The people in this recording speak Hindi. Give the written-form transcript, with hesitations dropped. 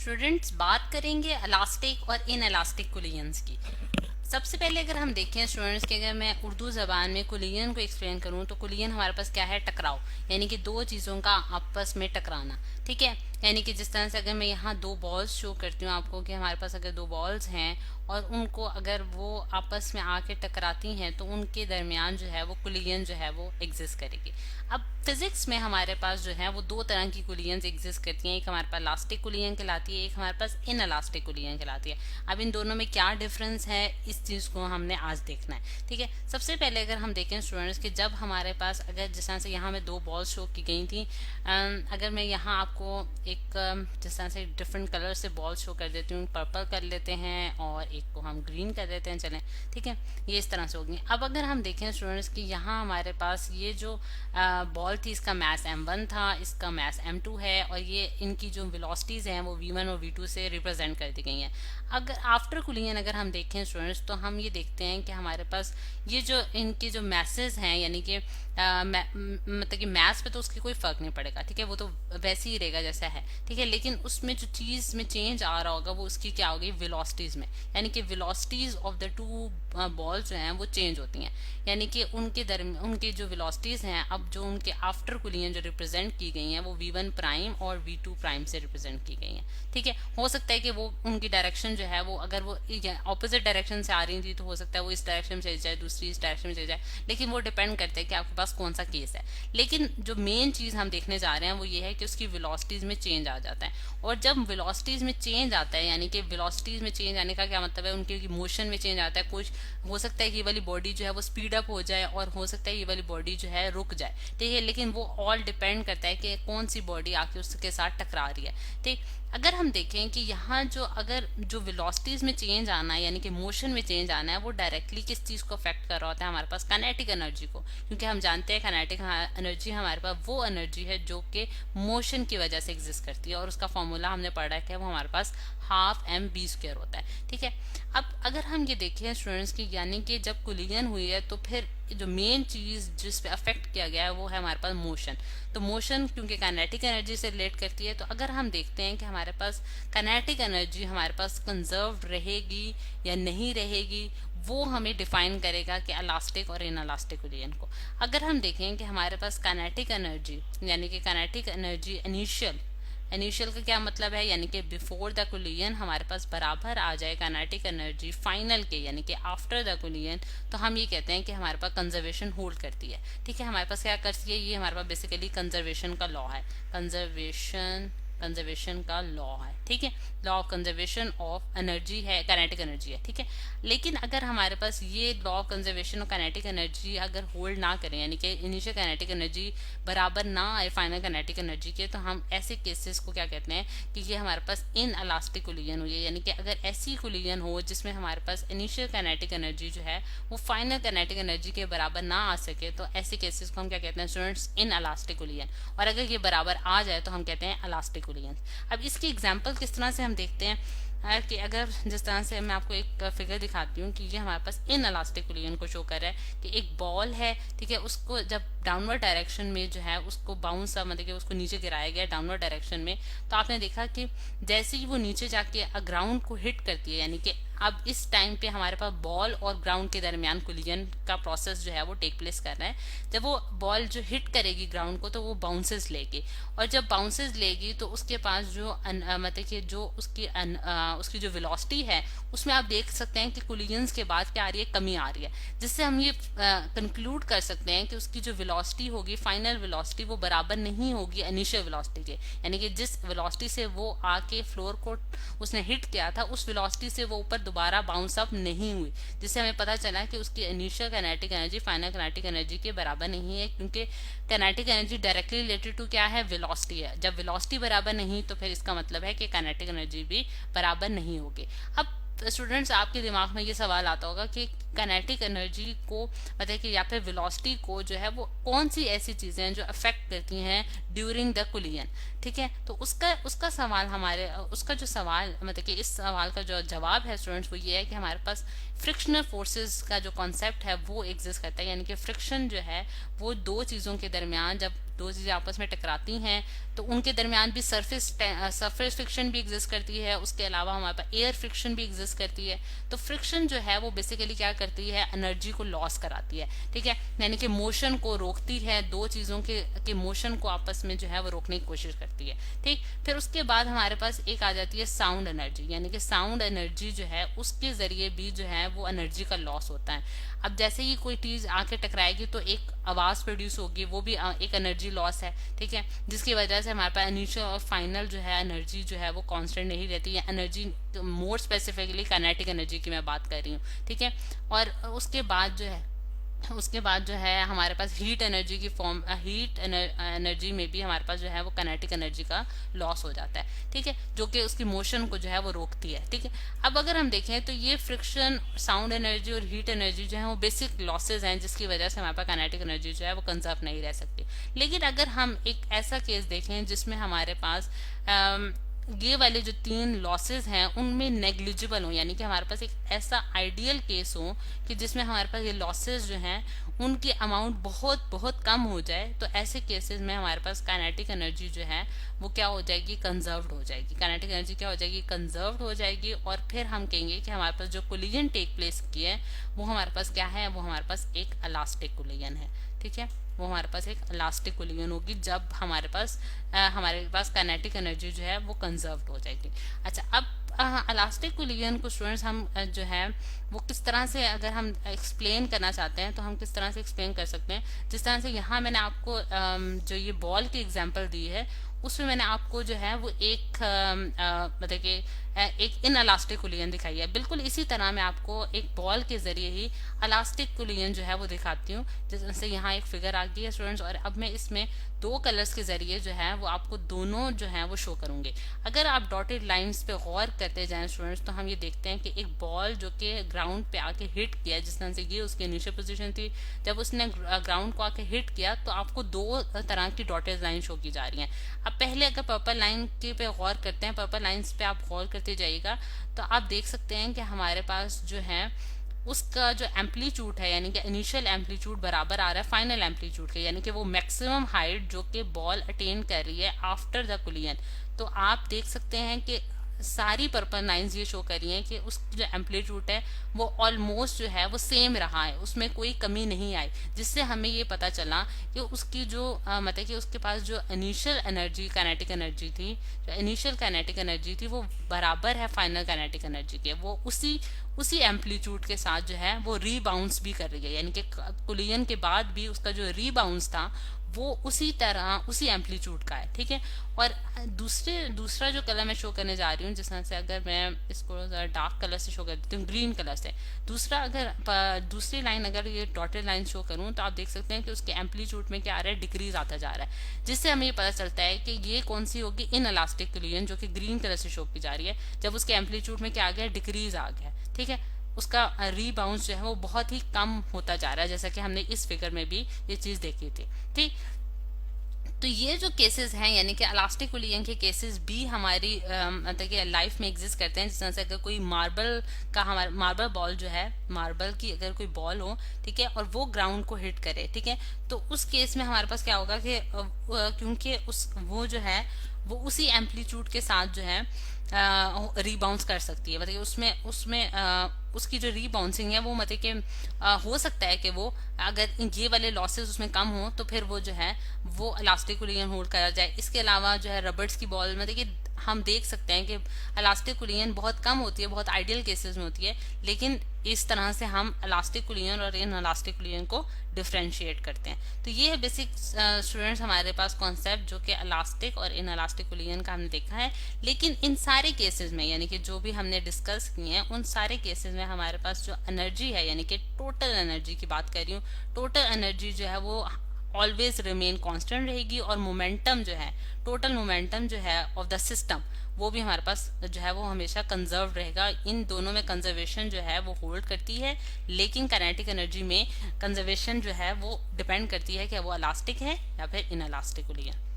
स्टूडेंट्स, बात करेंगे इलास्टिक और इन इलास्टिक कोलिजन्स की। सबसे पहले अगर हम देखें स्टूडेंट्स कि अगर मैं उर्दू ज़बान में कोलिजन को एक्सप्लेन करूं तो कोलिजन हमारे पास क्या है? टकराव, यानी कि दो चीज़ों का आपस में टकराना। ठीक है, यानी कि जिस तरह से अगर मैं यहाँ दो बॉल्स शो करती हूँ आपको कि हमारे पास अगर दो बॉल्स हैं और उनको अगर वो आपस में आके टकराती हैं तो उनके दरमियान जो है वो कोलिजन जो है वो एग्जिस्ट करेगी। अब फिजिक्स में हमारे पास जो है वो दो तरह की कोलिजन्स एग्जिस्ट करती हैं। एक हमारे पास इलास्टिक कोलिजन कहलाती है, एक हमारे पास इन इलास्टिक कोलिजन कहलाती है। अब इन दोनों में क्या डिफरेंस है इस चीज़ को हमने आज देखना है। ठीक है, सबसे पहले अगर हम देखें स्टूडेंट्स कि जब हमारे पास अगर जिस तरह से यहाँ में दो बॉल शो की गई थी, अगर मैं यहाँ आपको एक जिस तरह से डिफरेंट कलर से बॉल शो कर देती हूँ, पर्पल कर लेते हैं और एक को हम ग्रीन कर देते हैं, चलें। ठीक है, ये इस तरह से होगी। अब अगर हम देखें स्टूडेंट्स कि यहाँ हमारे पास ये जो बॉल थी इसका मैस m1 था, इसका मैस m2 है और ये इनकी जो वेलोसिटीज हैं वो v1 और v2 से रिप्रेजेंट कर दी गई हैं। अगर आफ्टर कोलिजन अगर हम देखें स्टूडेंट्स तो हम ये देखते हैं कि हमारे पास ये जो इनके जो मैसेज हैं, यानी कि मतलब कि मैथ्स पे तो उसकी कोई फर्क नहीं पड़ेगा। ठीक है, वो तो वैसे ही रहेगा जैसा है। ठीक है, लेकिन उसमें जो चीज में चेंज आ रहा होगा वो उसकी क्या होगी? वेलोसिटीज में, यानी कि velocities of the two balls जो हैं वो चेंज होती हैं। यानी कि उनके दरमियान उनके जो वेलोसिटीज हैं अब जो उनके आफ्टर कोलिजन जो रिप्रेजेंट की गई हैं वो v1 प्राइम और v2 प्राइम से रिप्रेजेंट की गई हैं। ठीक है, हो सकता है कि वो उनकी डायरेक्शन जो है वो अगर वो ऑपोजिट डायरेक्शन से आ रही थी तो हो सकता है वो इस डायरेक्शन में चली जाए, दूसरी इस डायरेक्शन में चली जाए, लेकिन वो डिपेंड करता है कि आपके पास कौन सा केस है। लेकिन जो मेन चीज हम देखने जा रहे हैं वो ये है कि उसकी वेलोसिटीज में चेंज आ जाता है। और जब वेलोसिटीज में चेंज आता है, यानी कि वेलोसिटीज में चेंज आने का क्या मतलब है? उनके मोशन में चेंज आता है। कुछ हो सकता है कि ये वाली बॉडी जो है वो स्पीड अप हो जाए और हो सकता है ये वाली बॉडी जो है रुक जाए। ठीक है, लेकिन वो ऑल डिपेंड करता है कि कौन सी बॉडी आके उसके साथ टकरा रही है। ठीक, अगर हम देखें कि यहाँ जो अगर जो वेलोसिटीज में चेंज आना है, यानी कि मोशन में चेंज आना है, वो डायरेक्टली किस चीज को अफेक्ट कर रहा होता है? हमारे पास काइनेटिक एनर्जी को, क्योंकि हम जानते हैं काइनेटिक एनर्जी हमारे पास वो एनर्जी है जो कि मोशन की वजह से एग्जिस्ट करती है और उसका फॉर्मूला हमने पढ़ा है कि वो हमारे पास हाफ mv² होता है। ठीक है, अब अगर हम ये देखें स्टूडेंट्स की, यानी कि जब कोलिजन हुई है तो फिर जो मेन चीज जिस पे अफेक्ट किया गया है वो है हमारे पास मोशन। तो मोशन क्योंकि काइनेटिक एनर्जी से रिलेट करती है, तो अगर हम देखते हैं कि हमारे पास काइनेटिक एनर्जी हमारे पास कंजर्व रहेगी या नहीं रहेगी, वो हमें डिफाइन करेगा कि इलास्टिक और इनइलास्टिक कोलिजन को। अगर हम देखें कि हमारे पास काइनेटिक एनर्जी, यानी कि काइनेटिक एनर्जी इनिशियल का क्या मतलब है? यानी कि बिफोर द कोलिजन हमारे पास बराबर आ जाए काइनेटिक एनर्जी फाइनल के, यानी कि आफ्टर द कोलिजन, तो हम ये कहते हैं कि हमारे पास कंजर्वेशन होल्ड करती है। ठीक है, हमारे पास क्या करती है? ये हमारे पास बेसिकली कंजर्वेशन का लॉ है। कंजर्वेशन का लॉ है। ठीक है, law of conservation of energy है, काइनेटिक एनर्जी है। ठीक है, लेकिन अगर हमारे पास ये law of conservation of kinetic energy अगर होल्ड ना करें, यानी कि इनिशियल काइनेटिक एनर्जी बराबर ना आए फाइनल काइनेटिक एनर्जी के, तो हम ऐसे केसेस को क्या कहते हैं कि ये हमारे पास इन इलास्टिक कोलिजन हुई है। यानी कि अगर ऐसी कोलिजन हो जिसमें हमारे पास इनिशियल काइनेटिक एनर्जी जो है वो फाइनल काइनेटिक एनर्जी के बराबर ना आ सके, तो ऐसे केसेस को हम क्या कहते हैं स्टूडेंट्स? In elastic collision. और अगर ये बराबर आ जाए तो हम कहते हैं इलास्टिक कोलिजन। अब इसकी एग्जाम्पल किस तरह से हम देखते हैं कि अगर जिस तरह से मैं आपको एक फिगर दिखाती हूँ कि ये हमारे पास इन इलास्टिक कोलिजन को शो कर रहा है कि एक बॉल है। ठीक है, उसको जब डाउनवर्ड डायरेक्शन में जो है उसको बाउंस, मतलब कि उसको नीचे गिराया गया डाउनवर्ड डायरेक्शन में, तो आपने देखा कि जैसे ही वो नीचे जाके ग्राउंड को हिट करती है, यानी कि अब इस टाइम पे हमारे पास बॉल और ग्राउंड के दरमियान कोलिजन का प्रोसेस जो है वो टेक प्लेस कर रहा है। जब वो बॉल जो हिट करेगी ग्राउंड को तो वो बाउंसेस लेगी, और जब बाउंसेस लेगी तो उसके पास जो मतलब कि जो उसकी जो वेलोसिटी है उसमें आप देख सकते हैं कि कोलिजन्स के बाद क्या आ रही है? कमी आ रही है, जिससे हम ये कंक्लूड कर सकते हैं कि उसकी जो वेलोसिटी होगी, फाइनल वेलोसिटी, वो बराबर नहीं होगी इनिशियल वेलोसिटी के। यानी कि जिस वेलोसिटी से वो आके फ्लोर को उसने हिट किया था उस वेलोसिटी से वो ऊपर दोबारा बाउंस अप नहीं हुई, जिससे हमें पता चला कि उसकी initial kinetic energy final kinetic energy के बराबर नहीं है, क्योंकि kinetic energy directly related to क्या है? वेलोसिटी है। जब वेलोसिटी बराबर नहीं तो फिर इसका मतलब है कि काइनेटिक एनर्जी भी बराबर नहीं होगी। अब स्टूडेंट्स, आपके दिमाग में ये सवाल आता होगा कि काइनेटिक एनर्जी को मतलब कि या फिर वेलोसिटी को जो है वो कौन सी ऐसी चीजें हैं जो अफेक्ट करती हैं ड्यूरिंग द कोलिजन। ठीक है, तो उसका सवाल उसका जो सवाल मतलब कि इस सवाल का जो जवाब है स्टूडेंट्स वो ये है कि हमारे पास फ्रिक्शनल फोर्सेस का जो कॉन्सेप्ट है वो एग्जिस्ट करता है। यानी कि फ्रिक्शन जो है वो दो चीजों के दरमियान जब दो चीजें आपस में टकराती हैं तो उनके दरमियान भी सरफेस फ्रिक्शन भी एग्जिस्ट करती है, उसके अलावा हमारे पास एयर फ्रिक्शन भी एग्जिस्ट करती है। तो फ्रिक्शन जो है वो बेसिकली क्या करती है, एनर्जी को लॉस कराती है, ठीक है, यानी कि मोशन को रोकती है, दो चीजों के मोशन को आपस में जो है वो रोकने की कोशिश करती है, ठीक। फिर उसके बाद हमारे पास एक आ जाती है साउंड एनर्जी, यानी कि साउंड एनर्जी जो है उसके जरिए भी जो है वो एनर्जी का लॉस होता है। अब जैसे ही कोई चीज आके टकराएगी तो एक आवाज प्रोड्यूस होगी, वो भी एक एनर्जी लॉस है, ठीक है, जिसकी वजह से हमारे पास इनिशियल और फाइनल जो है एनर्जी जो है वो कांस्टेंट नहीं रहती है। Energy more specifically kinetic energy की मैं बात कर रही हूँ, ठीक है। और उसके बाद जो है हमारे पास हीट एनर्जी की फॉर्म, हीट एनर्जी में भी हमारे पास जो है वो काइनेटिक एनर्जी का लॉस हो जाता है, ठीक है, जो कि उसकी मोशन को जो है वो रोकती है, ठीक है। अब अगर हम देखें तो ये फ्रिक्शन, साउंड एनर्जी और हीट एनर्जी जो है वो बेसिक लॉसेज हैं जिसकी वजह से हमारे पास काइनेटिक एनर्जी जो है वो कंजर्व नहीं रह सकती। लेकिन अगर हम एक ऐसा केस देखें जिसमें हमारे पास ये वाले जो तीन लॉसेस हैं उनमें नेग्लिजिबल हो, यानी कि हमारे पास एक ऐसा आइडियल केस हो कि जिसमें हमारे पास ये लॉसेस जो हैं उनकी अमाउंट बहुत बहुत कम हो जाए, तो ऐसे केसेस में हमारे पास काइनेटिक एनर्जी जो है वो क्या हो जाएगी, कंजर्व्ड हो जाएगी। काइनेटिक एनर्जी क्या हो जाएगी, कंजर्व्ड हो जाएगी। और फिर हम कहेंगे कि हमारे पास जो कोलिजन टेक प्लेस की है वो हमारे पास क्या है, वो हमारे पास एक इलास्टिक कोलिजन है, ठीक है, वो हमारे पास एक इलास्टिक कोलिजन होगी जब हमारे पास काइनेटिक एनर्जी जो है वो कंजर्व्ड हो जाएगी। अच्छा, अब इलास्टिक कोलिजन को स्टूडेंट्स हम जो है वो किस तरह से अगर हम एक्सप्लेन करना चाहते हैं तो हम किस तरह से एक्सप्लेन कर सकते हैं। जिस तरह से यहाँ मैंने आपको जो ये बॉल की एग्जांपल दी है उसमें मैंने आपको जो है वो एक मतलब कि एक इन इलास्टिक कोलिजन दिखाई है। बिल्कुल इसी तरह मैं आपको एक बॉल के जरिए ही इलास्टिक कोलिजन जो है वो दिखाती हूँ। जैसे यहाँ एक फिगर आ गई है स्टूडेंट्स, और अब मैं इसमें दो कलर्स के जरिए जो है वो आपको दोनों जो है वो शो करूंगी। अगर आप डॉटेड लाइंस पे गौर करते जाएं स्टूडेंट्स तो हम ये देखते हैं कि एक बॉल जो कि ग्राउंड पे आके हिट किया, जिस तरह से ये उसकी इनिशियल पोजीशन थी, जब उसने ग्राउंड को आके हिट किया तो आपको दो तरह की डॉटेड लाइन शो की जा रही हैं। अब पहले अगर पर्पल लाइन के पे गौर करते हैं, पर्पल लाइंस पे आप गौर करते जाइएगा तो आप देख सकते हैं कि हमारे पास जो है उसका जो एम्पलीट्यूड है, यानी कि इनिशियल एम्पलीट्यूड बराबर आ रहा है फाइनल एम्पलीट्यूड के, यानी कि वो मैक्सिमम हाइट जो कि बॉल अटेन कर रही है आफ्टर द कोलिजन। तो आप देख सकते हैं कि सारी पर्पल लाइंस ये शो कर रही हैं कि उसकी जो एम्पलीट्यूड है वो ऑलमोस्ट जो है वो सेम रहा है, उसमें कोई कमी नहीं आई, जिससे हमें ये पता चला कि उसकी जो मतलब कि उसके पास जो इनिशियल एनर्जी काइनेटिक एनर्जी थी, जो इनिशियल काइनेटिक एनर्जी थी वो बराबर है फाइनल काइनेटिक एनर्जी के, वो उसी एम्पलीट्यूड के साथ जो है वो रीबाउंस भी कर रही है, यानी कि कोलिजन के बाद भी उसका जो रीबाउंस था वो उसी तरह उसी एम्पलीट्यूड का है, ठीक है। और दूसरा जो कलर मैं शो करने जा रही हूँ, जिस तरह से अगर मैं इसको डार्क कलर से शो कर देती हूँ, ग्रीन कलर से, दूसरी लाइन अगर ये डॉटेड लाइन शो करूँ तो आप देख सकते हैं कि उसके एम्पलीट्यूड में क्या आ रहा है, डिक्रीज आता जा रहा है, जिससे हमें ये पता चलता है कि ये कौन सी होगी, इन इलास्टिक कोलिजन, जो कि ग्रीन कलर से शो की जा रही है। जब उसके एम्पलीट्यूड में क्या आ गया, डिक्रीज आ गया, ठीक है, उसका रीबाउंस जो है वो बहुत ही कम होता जा रहा है, जैसा कि हमने इस फिगर में भी ये चीज देखी थी, ठीक। तो ये जो केसेस हैं, यानी कि इलास्टिक कोलिजन के केसेस भी हमारी मतलब कि लाइफ में एग्जिस्ट करते हैं। जिस तरह से अगर कोई हमारा मार्बल बॉल जो है, मार्बल की अगर कोई बॉल हो, ठीक है, और वो ग्राउंड को हिट करे, ठीक है, तो उस केस में हमारे पास क्या होगा कि क्योंकि वो जो है वो उसी एम्पलीट्यूड के साथ जो है रीबाउंस कर सकती है, मतलब उसमें उसकी जो रीबाउंसिंग है वो मतलब कि हो सकता है कि वो अगर ये वाले लॉसेस उसमें कम हो तो फिर वो जो है वो इलास्टिक कोलिजन होल्ड करा जाए। इसके अलावा जो है रबर्स की बॉल में देखिए हम देख सकते हैं कि इलास्टिक कोलिजन बहुत कम होती है, बहुत आइडियल केसेस में होती है, लेकिन इस तरह से हम इलास्टिक कोलिजन और इन इलास्टिक कोलिजन को डिफ्रेंशिएट करते हैं। तो ये है बेसिक स्टूडेंट्स हमारे पास कॉन्सेप्ट जो कि इलास्टिक और इन इलास्टिक कोलिजन का हमने देखा है। लेकिन इन सारे केसेस में, यानी कि जो भी हमने डिस्कस किए हैं, उन सारे केसेस में हमारे पास जो एनर्जी है, यानी कि टोटल एनर्जी की बात कर रही हूँ, टोटल एनर्जी जो है वो ऑलवेज रिमेन कांस्टेंट रहेगी, और मोमेंटम जो है, टोटल मोमेंटम जो है ऑफ द सिस्टम, वो भी हमारे पास जो है वो हमेशा कंजर्व रहेगा। इन दोनों में कंजर्वेशन जो है वो होल्ड करती है, लेकिन काइनेटिक एनर्जी में कंजर्वेशन जो है वो डिपेंड करती है कि वो इलास्टिक है या फिर इन इलास्टिक कोलिजन।